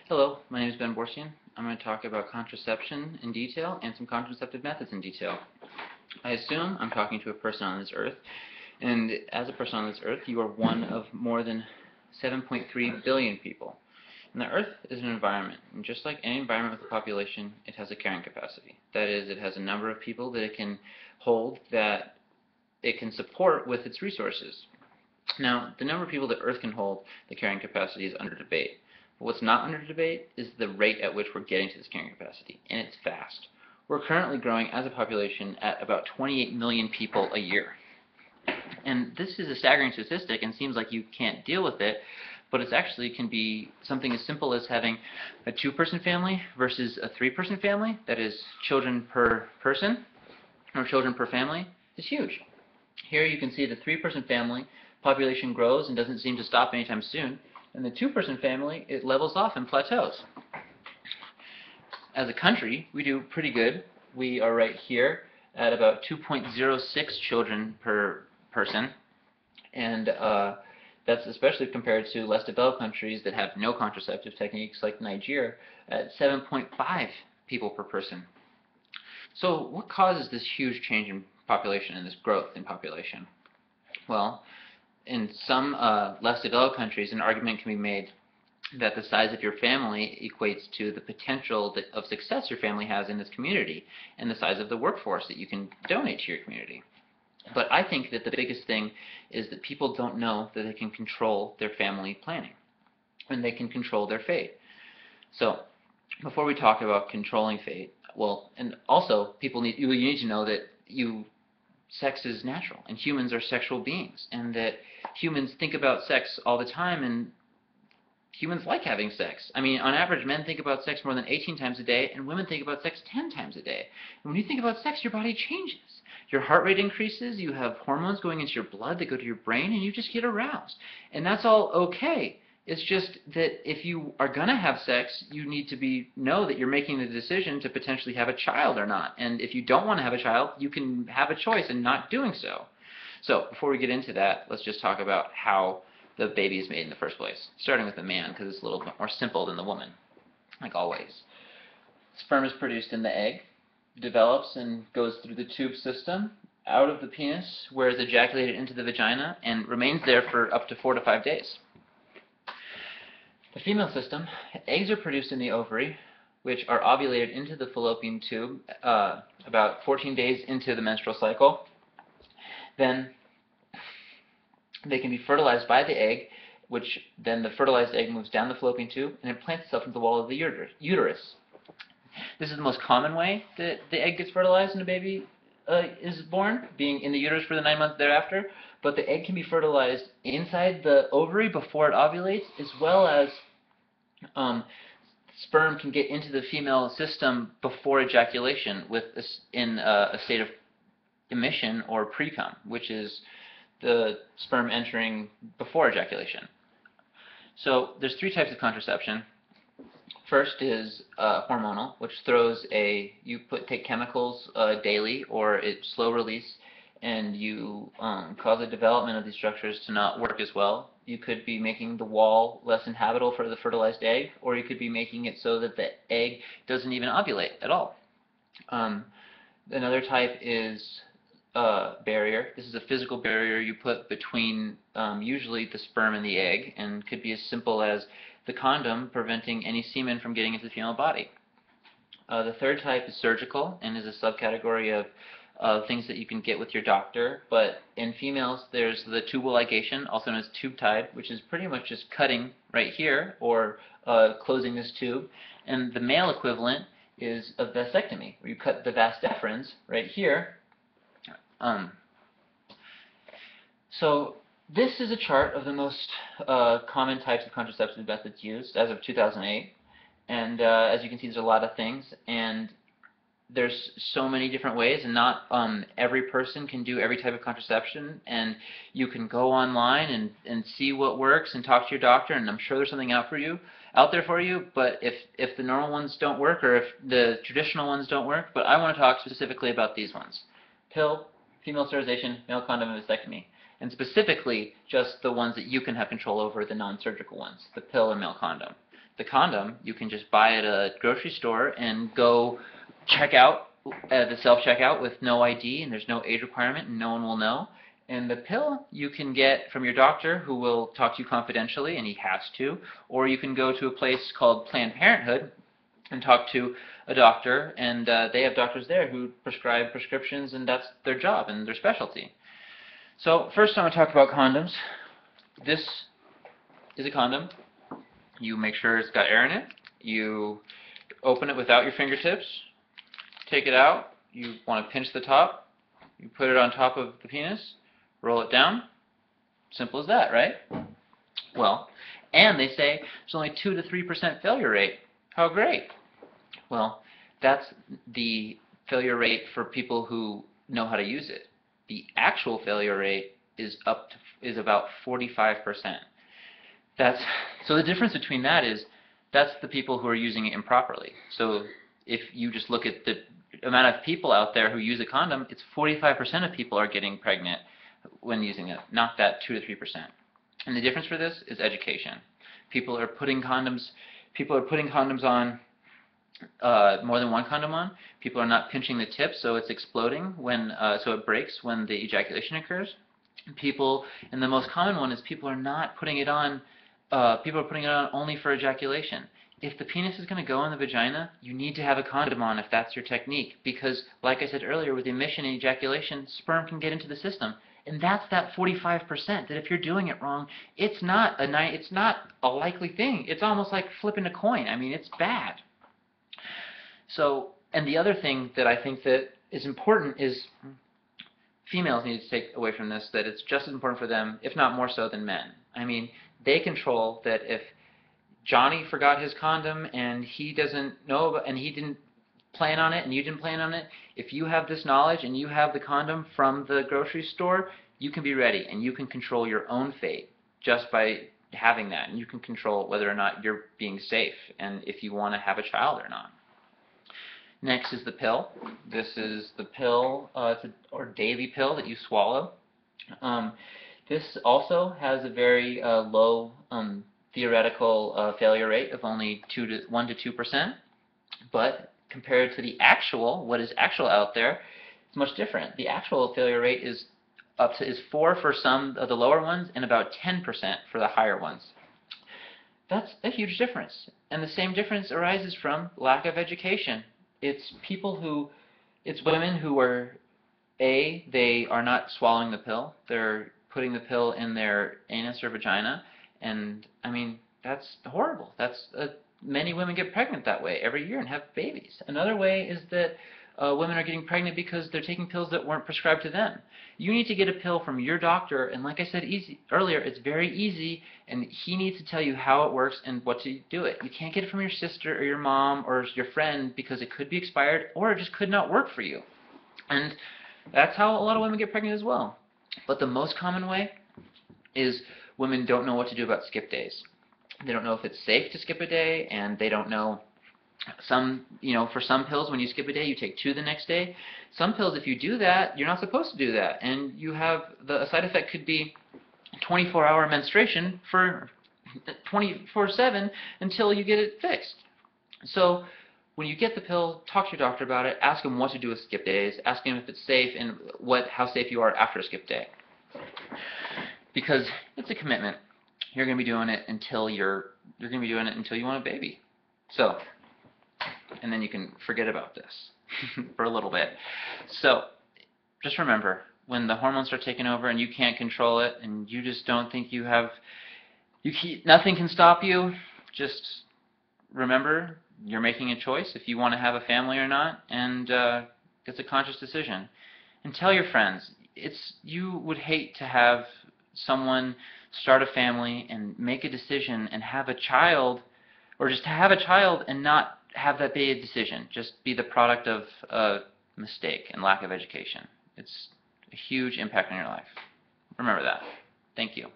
Hello, my name is Ben Borsian. I'm going to talk about contraception in detail and some contraceptive methods in detail. I assume I'm talking to a person on this earth, and as a person on this earth, you are one of more than 7.3 billion people. And the earth is an environment, and just like any environment with a population, it has a carrying capacity. That is, it has a number of people that it can hold, that it can support with its resources. Now, the number of people that Earth can hold, the carrying capacity, is under debate. But what's not under debate is the rate at which we're getting to this carrying capacity, and it's fast. We're currently growing as a population at about 28 million people a year. And this is a staggering statistic and seems like you can't deal with it, but it actually can be something as simple as having a two-person family versus a three-person family, that is, children per person, or children per family, is huge. Here you can see the three-person family population grows and doesn't seem to stop anytime soon. In the two-person family, it levels off and plateaus. As a country, we do pretty good. We are right here at about 2.06 children per person, and that's especially compared to less developed countries that have no contraceptive techniques like Nigeria at 7.5 people per person. So what causes this huge change in population and this growth in population? Well, in some less developed countries, an argument can be made that the size of your family equates to the potential of success your family has in this community and the size of the workforce that you can donate to your community. But I think that the biggest thing is that people don't know that they can control their family planning and they can control their fate. So before we talk about controlling fate, well, and also you need to know that sex is natural, and humans are sexual beings, and that humans think about sex all the time, and humans like having sex. I mean, on average, men think about sex more than 18 times a day, and women think about sex 10 times a day. And when you think about sex, your body changes. Your heart rate increases, you have hormones going into your blood that go to your brain, and you just get aroused. And that's all okay. It's just that if you are going to have sex, you need to know that you're making the decision to potentially have a child or not. And if you don't want to have a child, you can have a choice in not doing so. So before we get into that, let's just talk about how the baby is made in the first place, starting with the man, because it's a little bit more simple than the woman, like always. Sperm is produced in the egg, develops and goes through the tube system, out of the penis, where it's ejaculated into the vagina, and remains there for up to 4 to 5 days. The female system, eggs are produced in the ovary, which are ovulated into the fallopian tube about 14 days into the menstrual cycle. Then they can be fertilized by the egg, which then the fertilized egg moves down the fallopian tube and implants itself into the wall of the uterus. This is the most common way that the egg gets fertilized and a baby is born, being in the uterus for the 9 months thereafter. But the egg can be fertilized inside the ovary before it ovulates, as well as sperm can get into the female system before ejaculation in a state of emission or pre-cum, which is the sperm entering before ejaculation. So there's 3 types of contraception. First is hormonal, which take chemicals daily, or it's slow release, and you cause the development of these structures to not work as well. You could be making the wall less inhabitable for the fertilized egg, or you could be making it so that the egg doesn't even ovulate at all. Another type is barrier. This is a physical barrier you put between usually the sperm and the egg, and could be as simple as the condom preventing any semen from getting into the female body. The third type is surgical and is a subcategory of things that you can get with your doctor. But in females, there's the tubal ligation, also known as tube tied, which is pretty much just cutting right here or closing this tube. And the male equivalent is a vasectomy, where you cut the vas deferens right here. So this is a chart of the most common types of contraceptive methods used as of 2008. And as you can see, there's a lot of things. And there's so many different ways, and not every person can do every type of contraception. And you can go online and see what works and talk to your doctor, and I'm sure there's something out there for you. But if the normal ones don't work, or if the traditional ones don't work, but I want to talk specifically about these ones: pill, female sterilization, male condom, and vasectomy. And specifically just the ones that you can have control over, the non-surgical ones, the pill and male condom. the condom, you can just buy at a grocery store and go check out at the self-checkout with no ID, and there's no age requirement, and no one will know. And the pill you can get from your doctor, who will talk to you confidentially, and he has to, or you can go to a place called Planned Parenthood and talk to a doctor, and they have doctors there who prescribe prescriptions, and that's their job and their specialty. So first I'm going to talk about condoms. This is a condom. You make sure it's got air in it. You open it without your fingertips. Take it out. You want to pinch the top. You put it on top of the penis. Roll it down. Simple as that, right? Well, and they say there's only 2 to 3% failure rate. How great. Well, that's the failure rate for people who know how to use it. The actual failure rate is about 45%. So the difference between that is that's the people who are using it improperly. So if you just look at the amount of people out there who use a condom, it's 45% of people are getting pregnant when using it, not that 2 to 3%. And the difference for this is education. People are putting condoms on, more than one condom on. People are not pinching the tip, so it's exploding so it breaks when the ejaculation occurs. And the most common one is people are not putting it on. People are putting it on only for ejaculation. If the penis is going to go in the vagina, you need to have a condom on if that's your technique, because, like I said earlier, with emission and ejaculation, sperm can get into the system, and that's that 45%. That if you're doing it wrong, it's not a likely thing. It's almost like flipping a coin. I mean, it's bad. So, and the other thing that I think that is important is females need to take away from this, that it's just as important for them, if not more so, than men. I mean, they control that. If Johnny forgot his condom and he doesn't know and he didn't plan on it and you didn't plan on it, if you have this knowledge and you have the condom from the grocery store, you can be ready and you can control your own fate just by having that, and you can control whether or not you're being safe and if you want to have a child or not. Next is the pill. This is the pill, or daily pill that you swallow. This also has a very low theoretical failure rate of only 1 to 2%, but compared to the what is actual out there, it's much different. The actual failure rate is 4 for some of the lower ones and about 10% for the higher ones. That's a huge difference, and the same difference arises from lack of education. It's women who are, they are not swallowing the pill. They're putting the pill in their anus or vagina, and I mean, that's horrible. Many women get pregnant that way every year and have babies. Another way is that women are getting pregnant because they're taking pills that weren't prescribed to them. You need to get a pill from your doctor, and like I said earlier, it's very easy, and he needs to tell you how it works and what to do it. You can't get it from your sister or your mom or your friend because it could be expired or it just could not work for you. And that's how a lot of women get pregnant as well. But the most common way is women don't know what to do about skip days. They don't know if it's safe to skip a day, and they don't know. For some pills, when you skip a day, you take 2 the next day. Some pills, if you do that, you're not supposed to do that, and a side effect could be 24-hour menstruation for 24/7 until you get it fixed. So when you get the pill, talk to your doctor about it. Ask him what to do with skip days. Ask him if it's safe and how safe you are after a skip day, because it's a commitment. You're going to be doing it until you want a baby. So, and then you can forget about this for a little bit. So, just remember, when the hormones start taking over and you can't control it, and you just don't think nothing can stop you, just remember you're making a choice if you want to have a family or not, and it's a conscious decision. And tell your friends. You would hate to have someone start a family and make a decision and have a child, or just to have a child and not have that be a decision, just be the product of a mistake and lack of education. It's a huge impact on your life. Remember that. Thank you.